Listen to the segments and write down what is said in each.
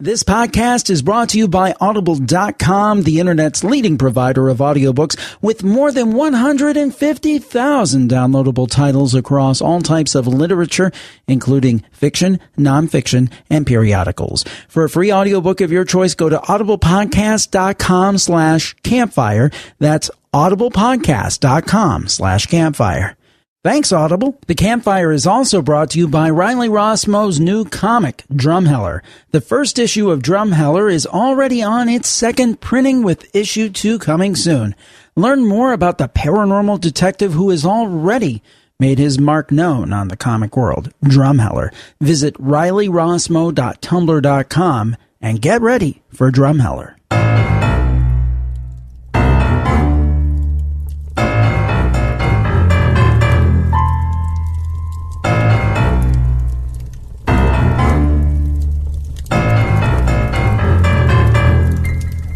This podcast is brought to you by Audible.com, the internet's leading provider of audiobooks, with more than 150,000 downloadable titles across all types of literature, including fiction, nonfiction, and periodicals. For a free audiobook of your choice, go to audiblepodcast.com/campfire. That's audiblepodcast.com/campfire. Thanks, Audible. The Campfire is also brought to you by Riley Rossmo's new comic, Drumheller. The first issue of Drumheller is already on its second printing, with issue 2 coming soon. Learn more about the paranormal detective who has already made his mark known on the comic world, Drumheller. Visit rileyrossmo.tumblr.com and get ready for Drumheller.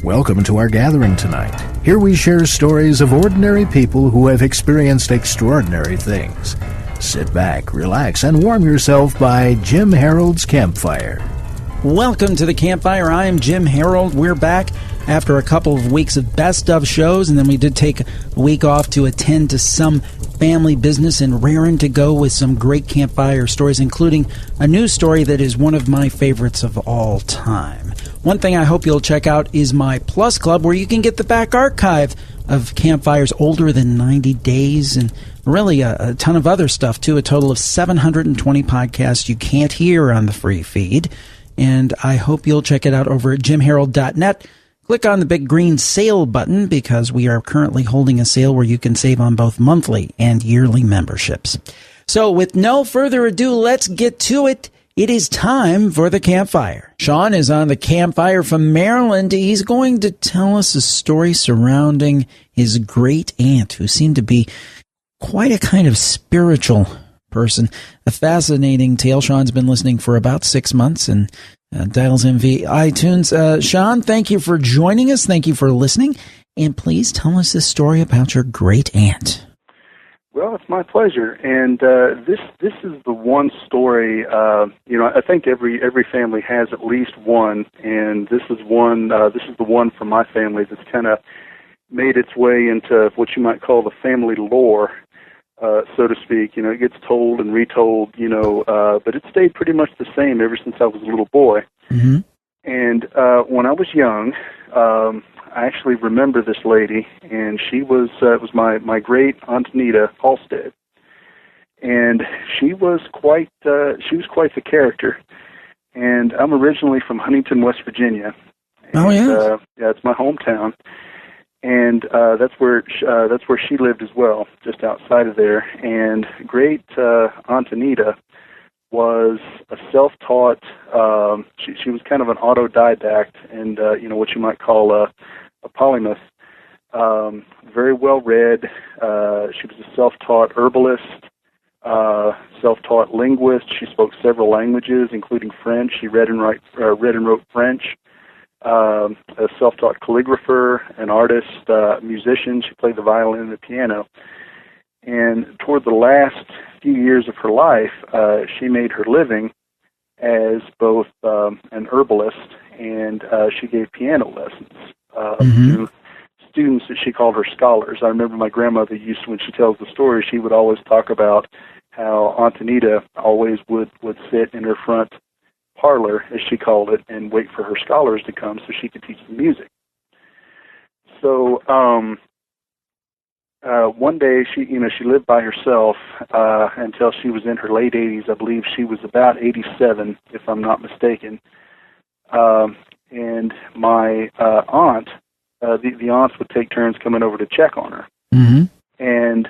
Welcome to our gathering tonight. Here we share stories of ordinary people who have experienced extraordinary things. Sit back, relax, and warm yourself by Jim Harold's Campfire. Welcome to the Campfire. I am Jim Harold. We're back after a couple of weeks of best of shows, and then we did take a week off to attend to some family business and raring to go with some great campfire stories, including a news story that is one of my favorites of all time. One thing I hope you'll check out is my Plus Club, where you can get the back archive of campfires older than 90 days and really a ton of other stuff, too. A total of 720 podcasts you can't hear on the free feed. And I hope you'll check it out over at jimharold.net. Click on the big green sale button, because we are currently holding a sale where you can save on both monthly and yearly memberships. So with no further ado, let's get to it. It is time for the Campfire. Sean is on the Campfire from Maryland. He's going to tell us a story surrounding his great aunt, who seemed to be quite a kind of spiritual person. A fascinating tale. Sean's been listening for about 6 months and dials in via iTunes. Sean, thank you for joining us. Thank you for listening. And please tell us this story about your great aunt. Well, it's my pleasure, and this is the one story. I think every family has at least one, and this is one. This is the one from my family that's kind of made its way into what you might call the family lore, so to speak. You know, it gets told and retold. But it stayed pretty much the same ever since I was a little boy. Mm-hmm. And when I was young, I actually remember this lady, and she was it was my great Aunt Nita Halstead, and she was quite the character. And I'm originally from Huntington, West Virginia. Oh yeah, yeah, it's my hometown, and that's where she lived as well, just outside of there. And great Aunt Anita was a self-taught. She was kind of an autodidact, and what you might call a polymath. Very well read. She was a self-taught herbalist, self-taught linguist. She spoke several languages, including French. She read and wrote French. A self-taught calligrapher, an artist, musician. She played the violin and the piano. And toward the last few years of her life, she made her living as both an herbalist, and she gave piano lessons to students that she called her scholars. I remember my grandmother used to, when she tells the story, she would always talk about how Aunt Anita always would sit in her front parlor, as she called it, and wait for her scholars to come so she could teach them music. So one day she lived by herself until she was in her late 80s. I believe she was about 87, if I'm not mistaken. And my aunt, the aunts would take turns coming over to check on her. Mm-hmm. And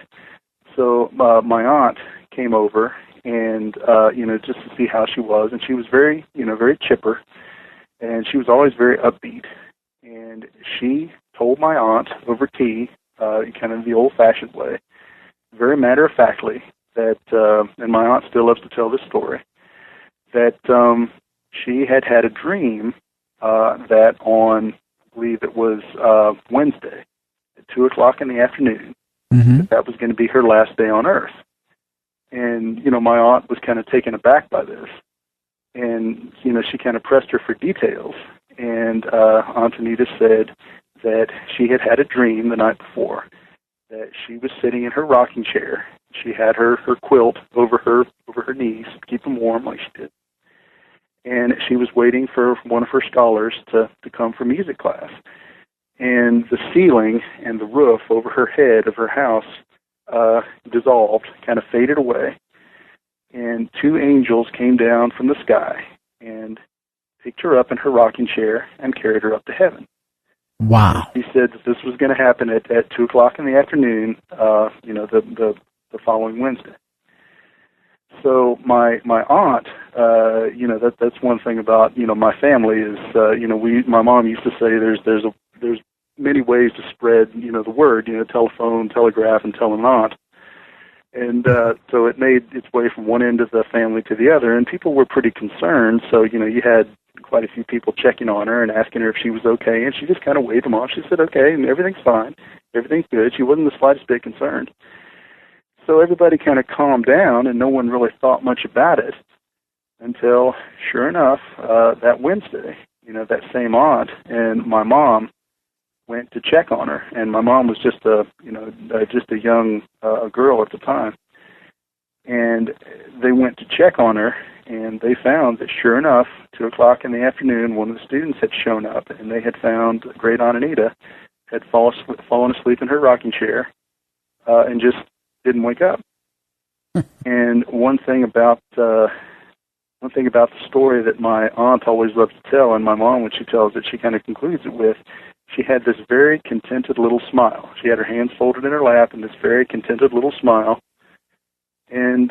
so my aunt came over and, just to see how she was. And she was very chipper. And she was always very upbeat. And she told my aunt over tea, kind of the old-fashioned way, very matter-of-factly, that, and my aunt still loves to tell this story, that she had a dream that on, I believe it was Wednesday, at 2 o'clock in the afternoon, that was going to be her last day on Earth. And, my aunt was kind of taken aback by this. And, she kind of pressed her for details. And Aunt Anita said that she had a dream the night before, that she was sitting in her rocking chair. She had her quilt over her knees to keep them warm like she did. And she was waiting for one of her scholars to come for music class. And the ceiling and the roof over her head of her house dissolved, kind of faded away. And two angels came down from the sky and picked her up in her rocking chair and carried her up to heaven. Wow. And she said that this was going to happen at 2 o'clock in the afternoon, the following Wednesday. So my aunt, that's one thing about, my family is, my mom used to say there's many ways to spread, the word, telephone, telegraph, and tell an aunt. And so it made its way from one end of the family to the other, and people were pretty concerned. So, you had quite a few people checking on her and asking her if she was okay, and she just kind of waved them off. She said, okay, and everything's fine. Everything's good. She wasn't the slightest bit concerned. So everybody kind of calmed down, and no one really thought much about it until, sure enough, that Wednesday, that same aunt and my mom went to check on her, and my mom was just a young girl at the time, and they went to check on her, and they found that sure enough, 2 o'clock in the afternoon, one of the students had shown up, and they had found Great Aunt Anita had fallen asleep in her rocking chair, and just didn't wake up. And one thing about the story that my aunt always loves to tell, and my mom, when she tells it, she kind of concludes it with, she had this very contented little smile. She had her hands folded in her lap and this very contented little smile. And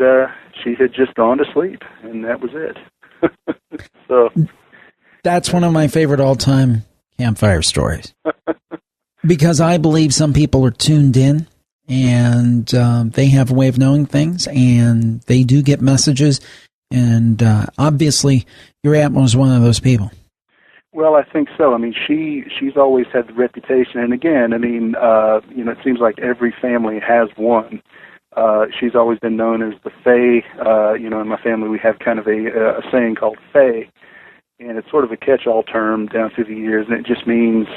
she had just gone to sleep, and that was it. So that's one of my favorite all-time campfire stories. Because I believe some people are tuned in, and they have a way of knowing things, and they do get messages. And obviously, your aunt was one of those people. Well, I think so. I mean, she's always had the reputation, and again, I mean, it seems like every family has one. She's always been known as the Fae. In my family we have kind of a saying called Fae, and it's sort of a catch-all term down through the years, and it just means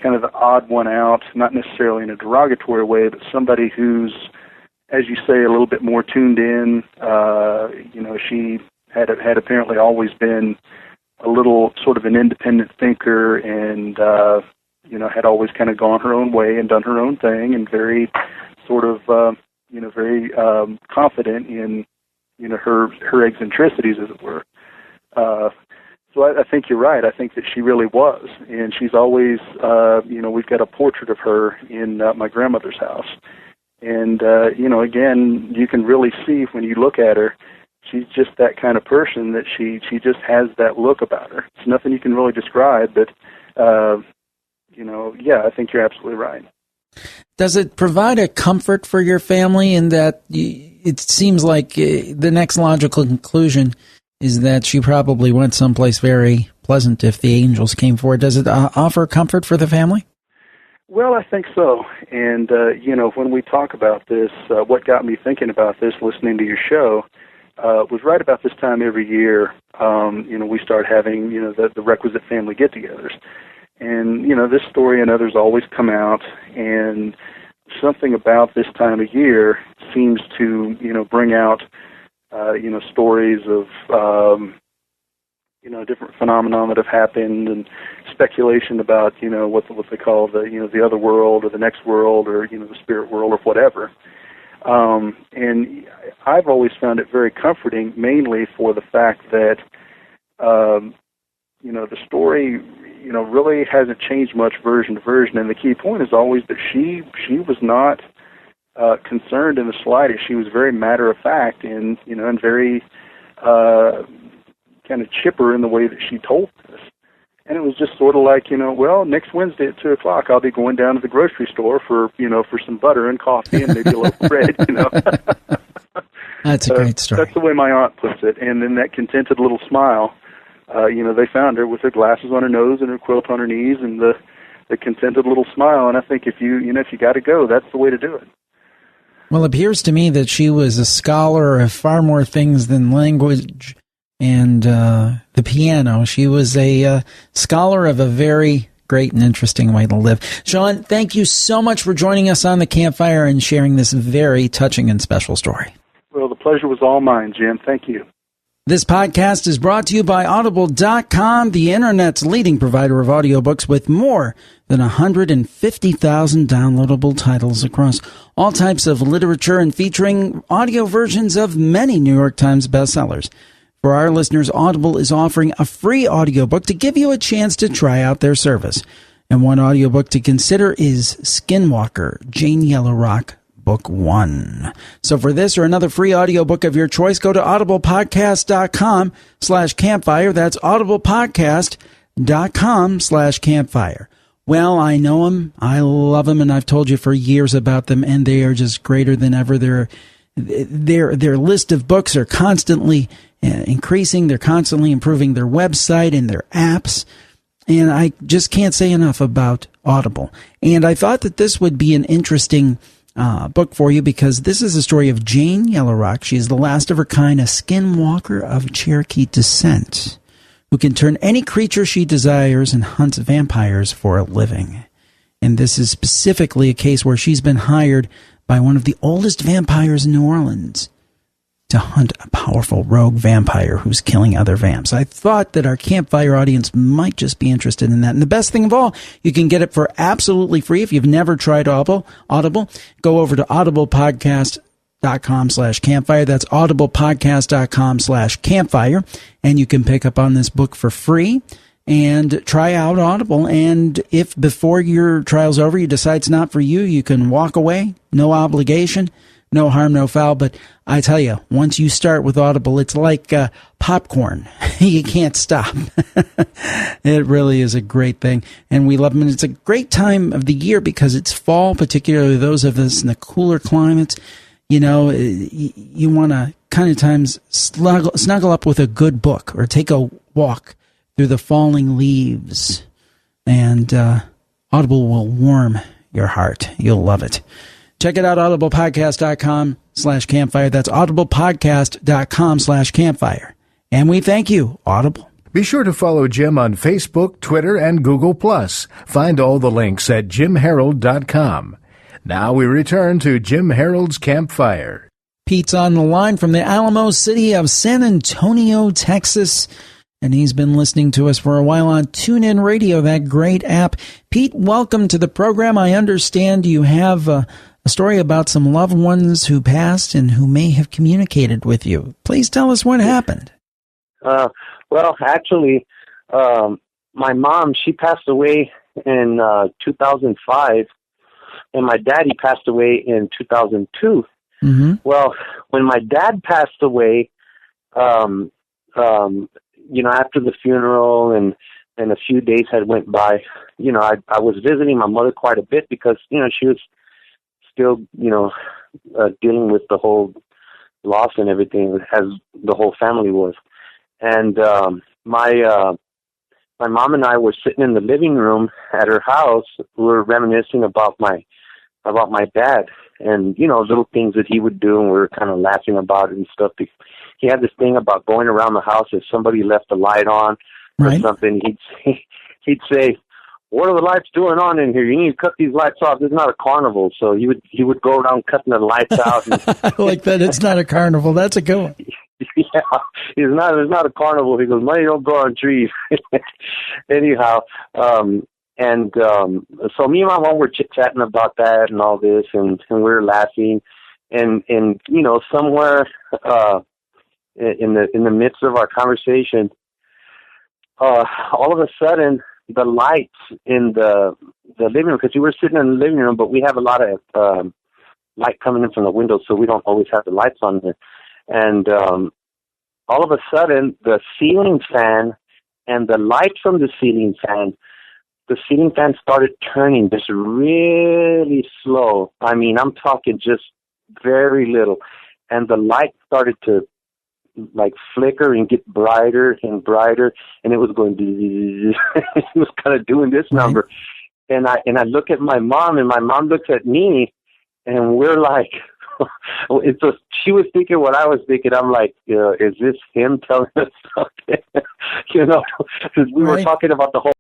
kind of the odd one out, not necessarily in a derogatory way, but somebody who's, as you say, a little bit more tuned in. She had apparently always been a little sort of an independent thinker, and had always kind of gone her own way and done her own thing, and very sort of very confident in her eccentricities, as it were. So I think you're right. I think that she really was, and she's always we've got a portrait of her in my grandmother's house, and again, you can really see when you look at her. She's just that kind of person that she just has that look about her. It's nothing you can really describe, but, I think you're absolutely right. Does it provide a comfort for your family in that it seems like the next logical conclusion is that she probably went someplace very pleasant if the angels came forward? Does it offer comfort for the family? Well, I think so. And, when we talk about this, what got me thinking about this, listening to your show, was right about this time every year, we start having, the requisite family get-togethers. And, this story and others always come out, and something about this time of year seems to, bring out, stories of, different phenomena that have happened, and speculation about, what they call the other world or the next world or, the spirit world or whatever. And I've always found it very comforting, mainly for the fact that, the story, really hasn't changed much version to version. And the key point is always that she was not concerned in the slightest. She was very matter of fact and very kind of chipper in the way that she told this. And it was just sort of like, next Wednesday at 2 o'clock, I'll be going down to the grocery store for some butter and coffee and maybe a loaf of bread, That's a great story. That's the way my aunt puts it. And then that contented little smile, they found her with her glasses on her nose and her quilt on her knees and the contented little smile. And I think if you got to go, that's the way to do it. Well, it appears to me that she was a scholar of far more things than language and the piano. She was a scholar of a very great and interesting way to live. Sean, thank you so much for joining us on the campfire and sharing this very touching and special story. Well, the pleasure was all mine, Jim. Thank you. This podcast is brought to you by Audible.com, the Internet's leading provider of audiobooks with more than 150,000 downloadable titles across all types of literature and featuring audio versions of many New York Times bestsellers. For our listeners, Audible is offering a free audiobook to give you a chance to try out their service. And one audiobook to consider is Skinwalker, Jane Yellowrock, Book 1. So for this or another free audiobook of your choice, go to audiblepodcast.com/campfire. That's audiblepodcast.com/campfire. Well, I know them, I love them, and I've told you for years about them, and they are just greater than ever. Their list of books are constantly increasing. They're constantly improving their website and their apps. And I just can't say enough about Audible. And I thought that this would be an interesting book for you because this is a story of Jane Yellowrock. She is the last of her kind, a skinwalker of Cherokee descent, who can turn any creature she desires and hunts vampires for a living. And this is specifically a case where she's been hired by one of the oldest vampires in New Orleans to hunt a powerful rogue vampire who's killing other vamps. I thought that our campfire audience might just be interested in that. And the best thing of all, you can get it for absolutely free. If you've never tried Audible, go over to audiblepodcast.com/campfire. That's audiblepodcast.com/campfire. And you can pick up on this book for free and try out Audible. And if before your trial's over, you decide it's not for you, you can walk away. No obligation. No harm, no foul, but I tell you, once you start with Audible, it's like popcorn. You can't stop. It really is a great thing, and we love them. And it's a great time of the year because it's fall, particularly those of us in the cooler climates. You know, you want to kind of times snuggle up with a good book or take a walk through the falling leaves, and Audible will warm your heart. You'll love it. Check it out, audiblepodcast.com/campfire. That's audiblepodcast.com/campfire. And we thank you, Audible. Be sure to follow Jim on Facebook, Twitter, and Google+. Find all the links at jimharold.com. Now we return to Jim Harold's Campfire. Pete's on the line from the Alamo city of San Antonio, Texas. And he's been listening to us for a while on TuneIn Radio, that great app. Pete, welcome to the program. I understand you have a story about some loved ones who passed and who may have communicated with you. Please tell us what happened. Well, actually, my mom, she passed away in 2005, and my daddy passed away in 2002. Mm-hmm. Well, when my dad passed away, after the funeral and a few days had went by, I was visiting my mother quite a bit because, she was still, dealing with the whole loss and everything as the whole family was. And my mom and I were sitting in the living room at her house. We were reminiscing about my dad and, little things that he would do, and we were kind of laughing about it and stuff. He had this thing about going around the house if somebody left the light on or something. He'd say, "What are the lights doing on in here? You need to cut these lights off. This is not a carnival." So he would go around cutting the lights out. And I like that. It's not a carnival. That's a good one. Yeah, it's not a carnival. He goes, "Money don't grow on trees." Anyhow, so me and my mom were chit-chatting about that and all this, and we were laughing, and somewhere in the midst of our conversation, all of a sudden, the lights in the living room, because we were sitting in the living room, but we have a lot of light coming in from the windows, so we don't always have the lights on there. And all of a sudden, the ceiling fan and the light from the ceiling fan started turning just really slow. I mean, I'm talking just very little. And the light started to flicker and get brighter and brighter, and it was going it was kind of doing this number. And I look at my mom, and my mom looks at me, and we're like it's a, she was thinking what I was thinking. I'm like, is this him telling us something? Because we were talking about the whole